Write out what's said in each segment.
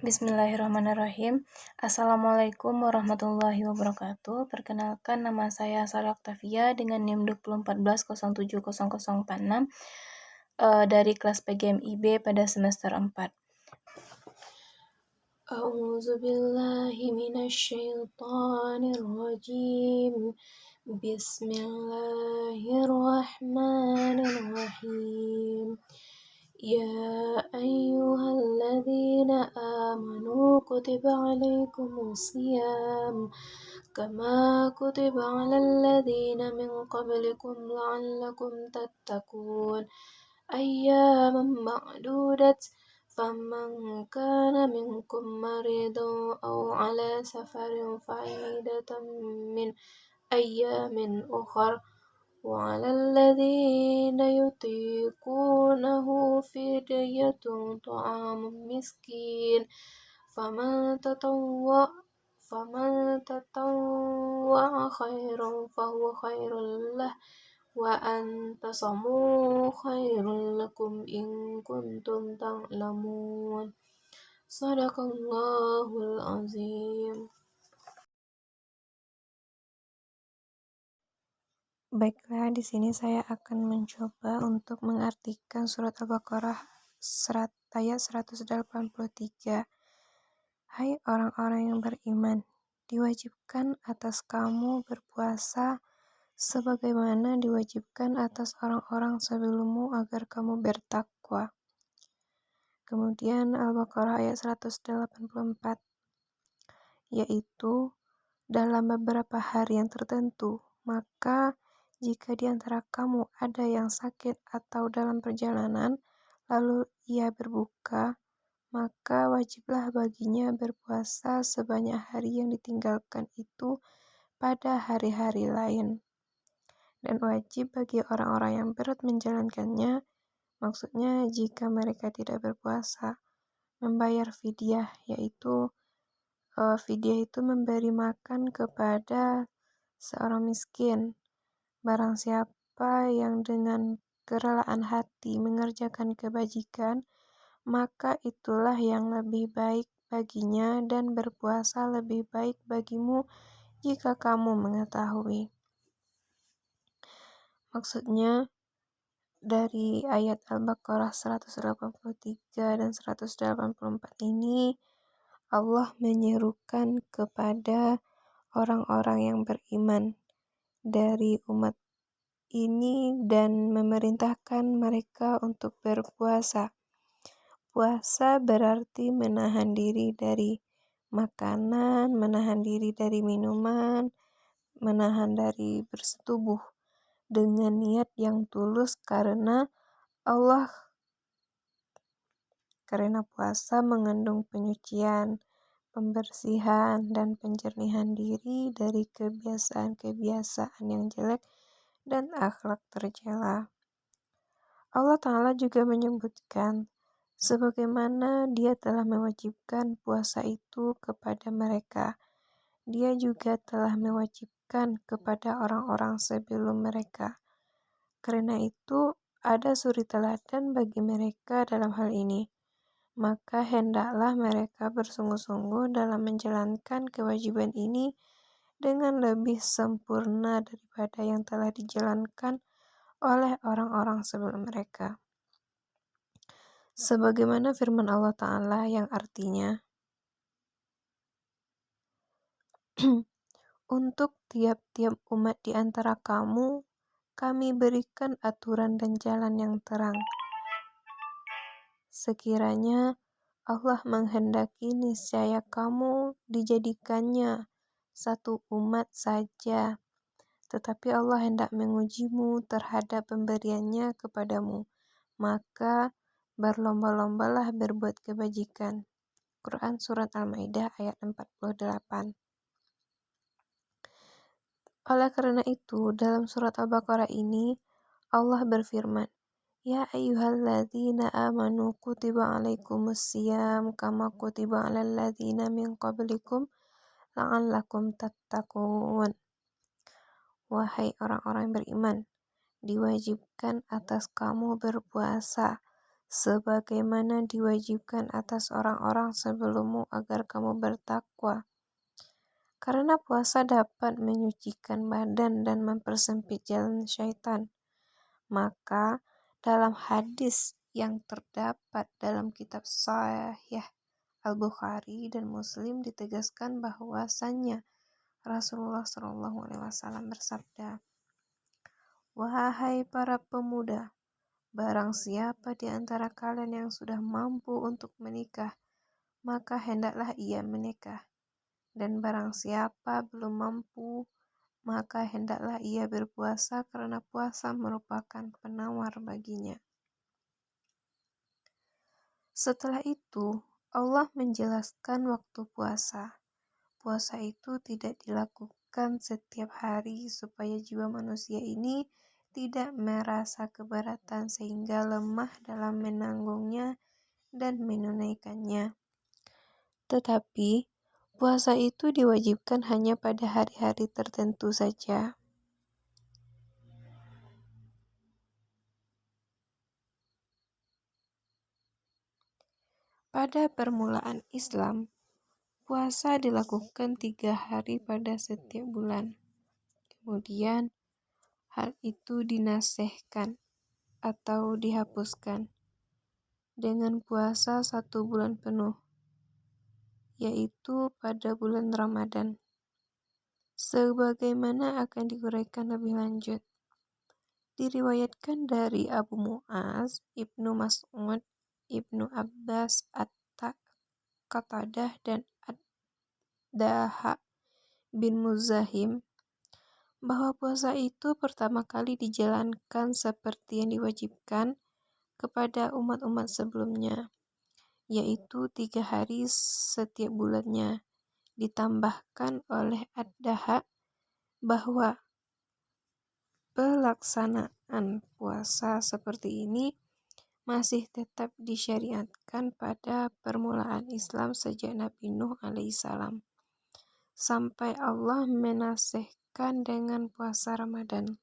Bismillahirrahmanirrahim. Assalamualaikum warahmatullahi wabarakatuh. Perkenalkan, nama saya Sarah Octavia dengan NIM 2014070046 dari kelas PGMIB pada semester 4. A'udzu billahi minasyaitonir rajim. Bismillahirrahmanirrahim. Ya ayyuhalladzina amanu kutiba alaikumusiyam kama kutiba alal ladzina min qablikum la'allakum tattaqun ayyaman ma'dudat faman kana minkum maridan aw ala safarin fa'idatan min ayyamin ukhra وعلى الذين يطيقونه فدية طعام مسكين فمن تطوع خيرا فهو خير له وأن تصوموا خير لكم إن كنتم تعلمون صدق الله العظيم. Baiklah, di sini saya akan mencoba untuk mengartikan surat Al-Baqarah ayat 183. Hai orang-orang yang beriman, diwajibkan atas kamu berpuasa sebagaimana diwajibkan atas orang-orang sebelummu agar kamu bertakwa. Kemudian Al-Baqarah ayat 184, yaitu dalam beberapa hari yang tertentu, maka jika di antara kamu ada yang sakit atau dalam perjalanan, lalu ia berbuka, maka wajiblah baginya berpuasa sebanyak hari yang ditinggalkan itu pada hari-hari lain. Dan wajib bagi orang-orang yang berat menjalankannya, maksudnya jika mereka tidak berpuasa, membayar fidyah, yaitu fidyah itu memberi makan kepada seorang miskin. Barang siapa yang dengan kerelaan hati mengerjakan kebajikan, maka itulah yang lebih baik baginya, dan berpuasa lebih baik bagimu jika kamu mengetahui. Maksudnya, dari ayat Al-Baqarah 183 dan 184 ini, Allah menyerukan kepada orang-orang yang beriman dari umat ini dan memerintahkan mereka untuk berpuasa. Puasa berarti menahan diri dari makanan, menahan diri dari minuman, menahan dari bersetubuh dengan niat yang tulus karena Allah. Karena puasa mengandung penyucian, pembersihan, dan penjernihan diri dari kebiasaan-kebiasaan yang jelek dan akhlak tercela. Allah Ta'ala juga menyebutkan sebagaimana Dia telah mewajibkan puasa itu kepada mereka. Dia juga telah mewajibkan kepada orang-orang sebelum mereka. Karena itu ada suri teladan bagi mereka dalam hal ini. Maka hendaklah mereka bersungguh-sungguh dalam menjalankan kewajiban ini dengan lebih sempurna daripada yang telah dijalankan oleh orang-orang sebelum mereka. Sebagaimana firman Allah Ta'ala yang artinya, untuk tiap-tiap umat di antara kamu, kami berikan aturan dan jalan yang terang. Sekiranya Allah menghendaki, niscaya kamu dijadikannya satu umat saja. Tetapi Allah hendak mengujimu terhadap pemberiannya kepadamu. Maka berlomba-lombalah berbuat kebajikan. Quran Surat Al-Maidah ayat 48. Oleh karena itu, dalam surat Al-Baqarah ini, Allah berfirman, Ya ayyuhalladzina amanu kutiba alaikumusiyam kama kutiba alal ladzina min qablikum la'allakum tattaqun. Wahai orang-orang yang beriman, diwajibkan atas kamu berpuasa sebagaimana diwajibkan atas orang-orang sebelummu agar kamu bertakwa. Karena puasa dapat menyucikan badan dan mempersempit jalan syaitan. Maka dalam hadis yang terdapat dalam kitab Sahih Al-Bukhari dan Muslim ditegaskan bahwasannya Rasulullah SAW bersabda, "Wahai para pemuda, barang siapa di antara kalian yang sudah mampu untuk menikah, maka hendaklah ia menikah. Dan barang siapa belum mampu, maka hendaklah ia berpuasa karena puasa merupakan penawar baginya." Setelah itu, Allah menjelaskan waktu puasa. Puasa itu tidak dilakukan setiap hari supaya jiwa manusia ini tidak merasa keberatan sehingga lemah dalam menanggungnya dan menunaikannya. Tetapi, puasa itu diwajibkan hanya pada hari-hari tertentu saja. Pada permulaan Islam, puasa dilakukan 3 hari pada setiap bulan. Kemudian, hal itu dinasehkan atau dihapuskan dengan puasa 1 bulan penuh, yaitu pada bulan Ramadan. Sebagaimana akan diuraikan lebih lanjut. Diriwayatkan dari Abu Mu'az, Ibnu Mas'ud, Ibnu Abbas, Qatadah, dan Daha bin Muzahim bahwa puasa itu pertama kali dijalankan seperti yang diwajibkan kepada umat-umat sebelumnya, yaitu 3 hari setiap bulannya. Ditambahkan oleh Ad-Daha bahwa pelaksanaan puasa seperti ini masih tetap disyariatkan pada permulaan Islam sejak Nabi Nuh alaihissalam sampai Allah menasehkan dengan puasa Ramadan.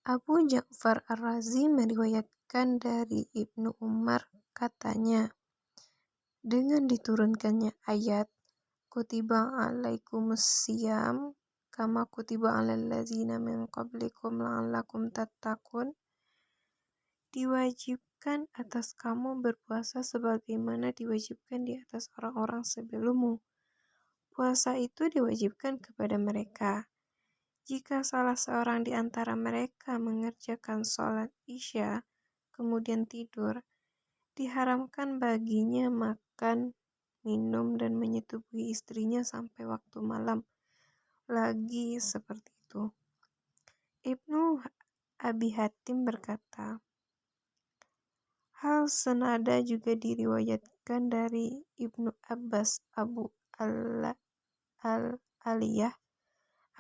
Abu Ja'far Ar-Razi meriwayatkan dari Ibnu Umar katanya, dengan diturunkannya ayat kutiba alaikumusiyam kama kutiba alal ladzina min qablikum la'allakum tattaqun, diwajibkan atas kamu berpuasa sebagaimana diwajibkan di atas orang-orang sebelummu. Puasa itu diwajibkan kepada mereka. Jika salah seorang di antara mereka mengerjakan sholat Isya, kemudian tidur, diharamkan baginya makan, minum, dan menyetubuhi istrinya sampai waktu malam lagi seperti itu. Ibnu Abi Hatim berkata, hal senada juga diriwayatkan dari Ibnu Abbas, Abu Al-Aliyah,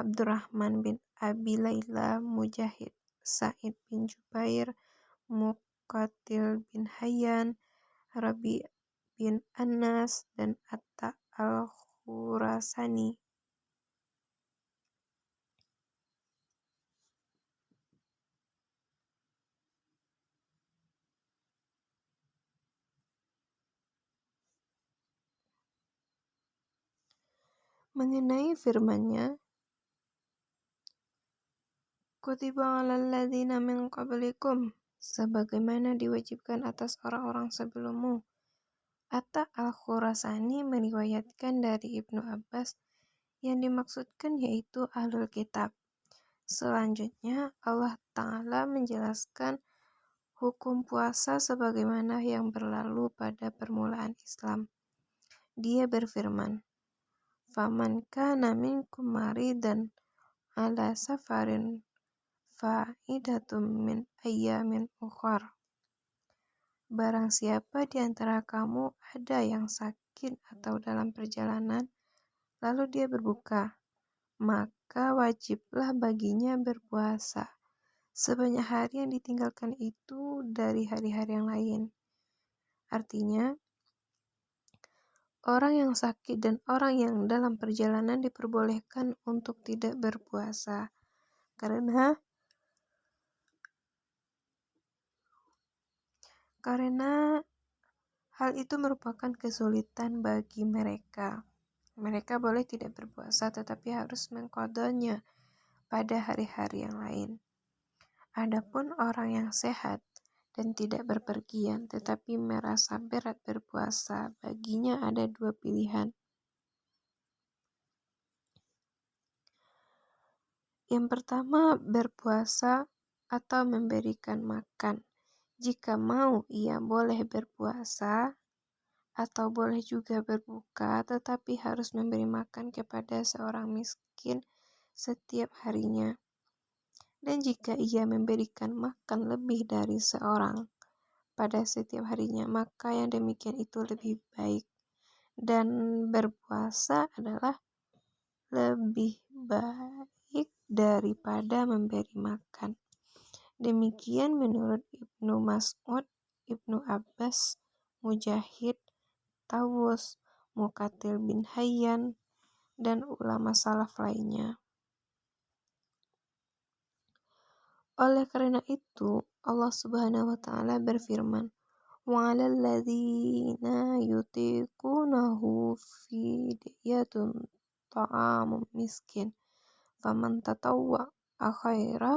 Abdurrahman bin Abi Laila, Mujahid, Sa'id bin Jubair, Muqatil bin Hayyan, Rabi bin Anas, dan Atta al-Khurasani. Mengenai firman-Nya, kutiba alal ladzina min qablikum, sebagaimana diwajibkan atas orang-orang sebelummu. Atta al-Khurasani meriwayatkan dari Ibnu Abbas, yang dimaksudkan yaitu Ahlul Kitab. Selanjutnya, Allah Ta'ala menjelaskan hukum puasa sebagaimana yang berlalu pada permulaan Islam. Dia berfirman, "Faman kana minkum maridan ala safarin fa'idatum min ayyamin ukhar." Barang siapa di antara kamu ada yang sakit atau dalam perjalanan, lalu dia berbuka, maka wajiblah baginya berpuasa sebanyak hari yang ditinggalkan itu dari hari-hari yang lain. Artinya, orang yang sakit dan orang yang dalam perjalanan diperbolehkan untuk tidak berpuasa, karena karena hal itu merupakan kesulitan bagi mereka. Mereka boleh tidak berpuasa tetapi harus mengqadanya pada hari-hari yang lain. Adapun orang yang sehat dan tidak berpergian tetapi merasa berat berpuasa, baginya ada dua pilihan. Yang pertama, berpuasa atau memberikan makan. Jika mau, ia boleh berpuasa atau boleh juga berbuka, tetapi harus memberi makan kepada seorang miskin setiap harinya. Dan jika ia memberikan makan lebih dari seorang pada setiap harinya, maka yang demikian itu lebih baik. Dan berpuasa adalah lebih baik daripada memberi makan. Demikian menurut Ibnu Mas'ud, Ibnu Abbas, Mujahid, Tawus, Muqatil bin Hayyan, dan ulama salaf lainnya. Oleh karena itu, Allah Subhanahu wa taala berfirman, وَعَلَى الَّذِينَ يُطِيقُونَهُ فِدْيَةٌ طَعَامُ مِسْكِينٍ فَمَنْ تَطَوَّعَ خَيْرًا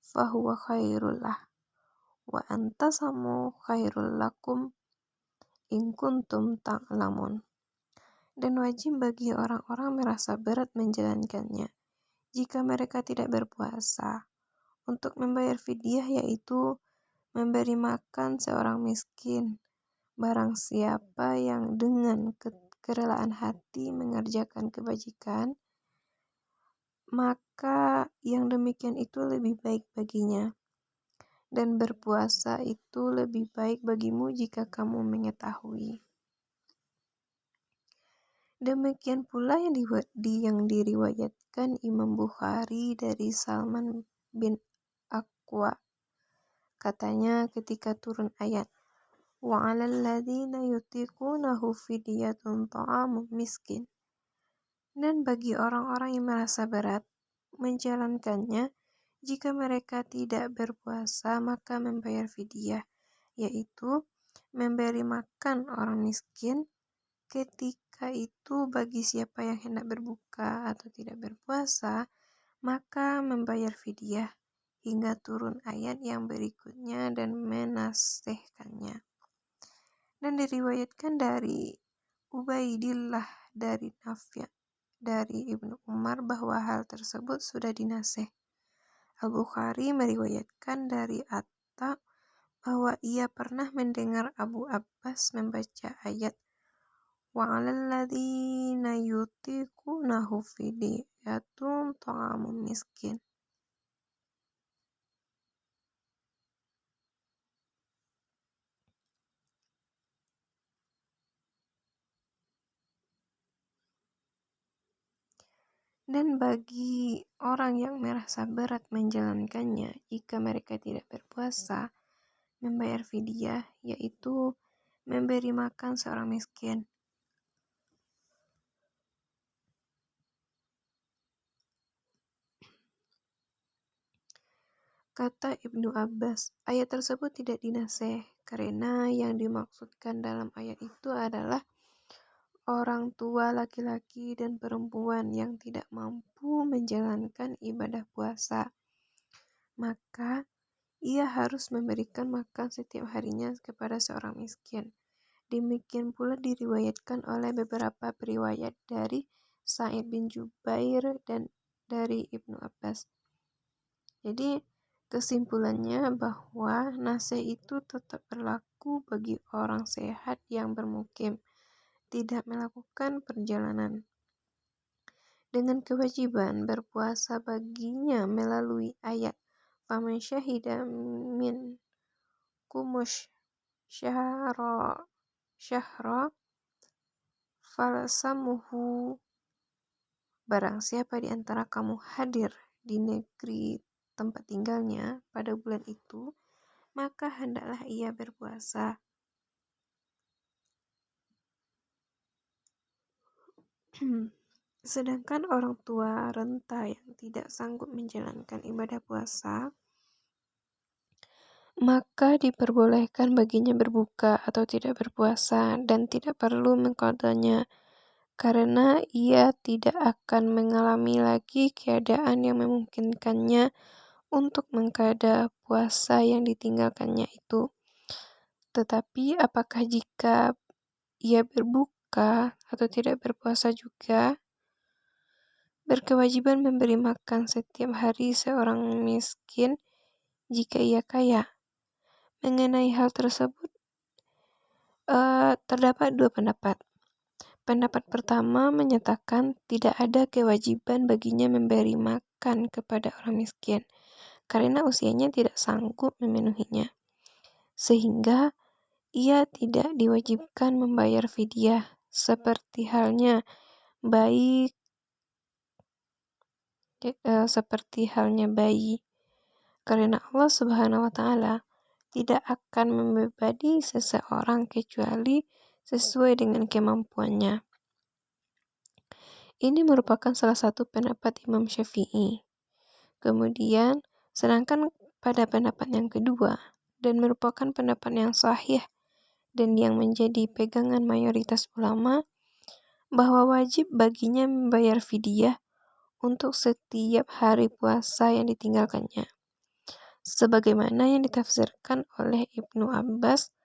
فَهُوَ خَيْرٌ لَهُ وَأَنْ تَصُومُوا خَيْرٌ لَكُمْ إِنْ كُنْتُمْ تَعْلَمُونَ. Dan wajib bagi orang-orang merasa berat menjalankannya jika mereka tidak berpuasa, untuk membayar fidyah, yaitu memberi makan seorang miskin. Barang siapa yang dengan kerelaan hati mengerjakan kebajikan, maka yang demikian itu lebih baik baginya. Dan berpuasa itu lebih baik bagimu jika kamu mengetahui. Demikian pula yang diriwayatkan Imam Bukhari dari Salman bin Aqwa. Katanya ketika turun ayat, وَعَلَى الَّذِينَ يُطِيقُونَهُ فِدْيَةٌ طَعَامُ مِسْكِينٍ. Dan bagi orang-orang yang merasa berat menjalankannya, jika mereka tidak berpuasa, maka membayar fidyah, yaitu memberi makan orang miskin. Ketika itu bagi siapa yang hendak berbuka atau tidak berpuasa, maka membayar fidyah hingga turun ayat yang berikutnya dan menasihkannya. Dan diriwayatkan dari Ubaidillah dari Nafi' dari Ibnu Umar bahwa hal tersebut sudah dinasih. Al-Bukhari meriwayatkan dari Atta bahwa ia pernah mendengar Abu Abbas membaca ayat وَعَلَى الَّذِينَ يُطِيقُونَهُ فِدْيَةٌ طَعَامُ مِسْكِينٍ. Dan bagi orang yang merasa berat menjalankannya, jika mereka tidak berpuasa, membayar fidyah, yaitu memberi makan seorang miskin. Kata Ibnu Abbas, ayat tersebut tidak dinasih karena yang dimaksudkan dalam ayat itu adalah orang tua laki-laki dan perempuan yang tidak mampu menjalankan ibadah puasa. Maka ia harus memberikan makan setiap harinya kepada seorang miskin. Demikian pula diriwayatkan oleh beberapa periwayat dari Sa'id bin Jubair dan dari Ibnu Abbas. Jadi kesimpulannya bahwa nasih itu tetap berlaku bagi orang sehat yang bermukim, tidak melakukan perjalanan, dengan kewajiban berpuasa baginya melalui ayat faman syahida min kumush syahra falasamuhu. Barang siapa di antara kamu hadir di negeri tempat tinggalnya pada bulan itu, maka hendaklah ia berpuasa. Sedangkan orang tua renta yang tidak sanggup menjalankan ibadah puasa, maka diperbolehkan baginya berbuka atau tidak berpuasa dan tidak perlu mengqadanya, karena ia tidak akan mengalami lagi keadaan yang memungkinkannya untuk mengqada puasa yang ditinggalkannya itu. Tetapi apakah jika ia berbuka atau tidak berpuasa juga, berkewajiban memberi makan setiap hari seorang miskin jika ia kaya? Mengenai hal tersebut, terdapat dua pendapat. Pendapat pertama menyatakan tidak ada kewajiban baginya memberi makan kepada orang miskin, karena usianya tidak sanggup memenuhinya, sehingga ia tidak diwajibkan membayar fidyah, seperti halnya bayi, karena Allah Subhanahu wa Ta'ala tidak akan membebani seseorang kecuali sesuai dengan kemampuannya. Ini merupakan salah satu pendapat Imam Syafi'i. Kemudian, sedangkan pada pendapat yang kedua, dan merupakan pendapat yang sahih dan yang menjadi pegangan mayoritas ulama, bahwa wajib baginya membayar fidyah untuk setiap hari puasa yang ditinggalkannya, sebagaimana yang ditafsirkan oleh Ibnu Abbas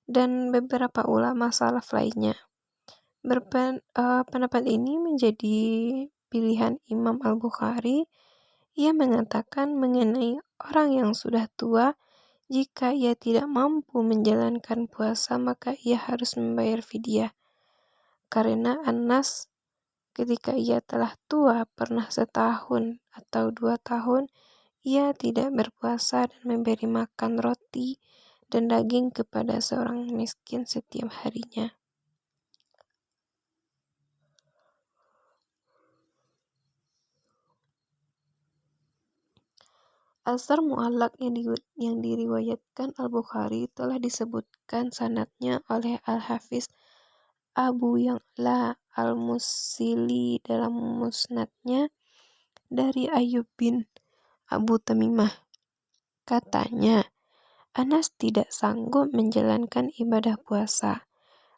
dan beberapa ulama salaf lainnya. Pendapat ini menjadi pilihan Imam Al-Bukhari. Ia mengatakan mengenai orang yang sudah tua, jika ia tidak mampu menjalankan puasa maka ia harus membayar fidyah. Karena Anas ketika ia telah tua pernah setahun atau 2 tahun, ia tidak berpuasa dan memberi makan roti dan daging kepada seorang miskin setiap harinya. Asar mu'allaq yang diriwayatkan Al-Bukhari telah disebutkan sanadnya oleh Al-Hafiz Abu Ya'la Al-Musili dalam musnadnya dari Ayyub bin Abu Tamimah. Katanya, Anas tidak sanggup menjalankan ibadah puasa.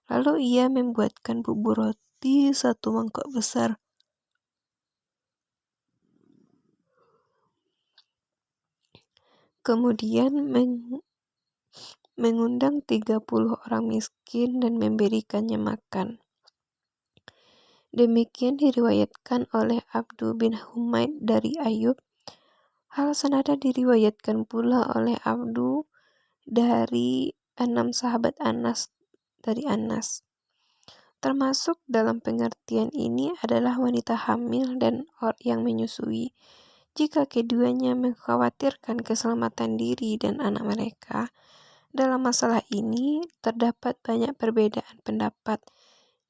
Lalu ia membuatkan bubur roti 1 mangkok besar. Kemudian mengundang 30 orang miskin dan memberikannya makan. Demikian diriwayatkan oleh Abdu bin Humaid dari Ayub. Hal senada diriwayatkan pula oleh Abdu dari 6 sahabat Anas dari Anas. Termasuk dalam pengertian ini adalah wanita hamil dan orang yang menyusui. Jika keduanya mengkhawatirkan keselamatan diri dan anak mereka, dalam masalah ini terdapat banyak perbedaan pendapat,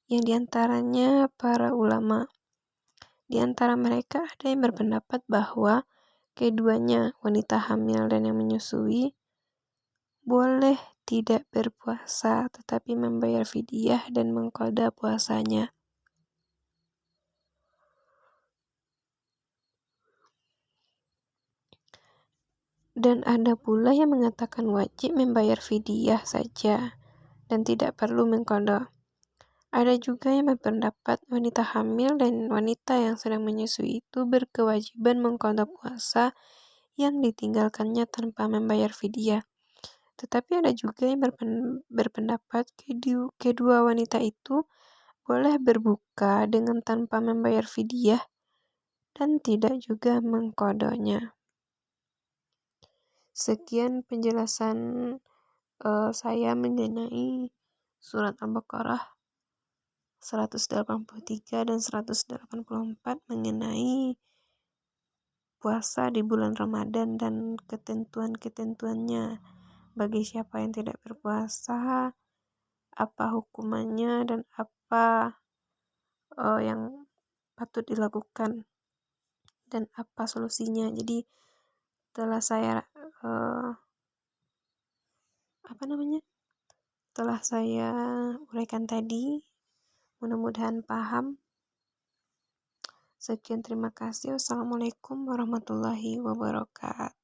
yang diantaranya para ulama. Di antara mereka ada yang berpendapat bahwa keduanya, wanita hamil dan yang menyusui, boleh tidak berpuasa tetapi membayar fidyah dan mengqada puasanya. Dan ada pula yang mengatakan wajib membayar fidyah saja dan tidak perlu mengqada. Ada juga yang berpendapat wanita hamil dan wanita yang sedang menyusui itu berkewajiban mengqada puasa yang ditinggalkannya tanpa membayar fidyah. Tetapi ada juga yang berpendapat kedua wanita itu boleh berbuka dengan tanpa membayar fidyah dan tidak juga mengqadanya. Sekian penjelasan saya mengenai surat Al-Baqarah 183 dan 184 mengenai puasa di bulan Ramadan dan ketentuan-ketentuannya. Bagi siapa yang tidak berpuasa, apa hukumannya dan apa yang patut dilakukan dan apa solusinya. Jadi telah saya telah saya uraikan tadi, mudah-mudahan paham. Sekian, terima kasih. Wassalamualaikum warahmatullahi wabarakatuh.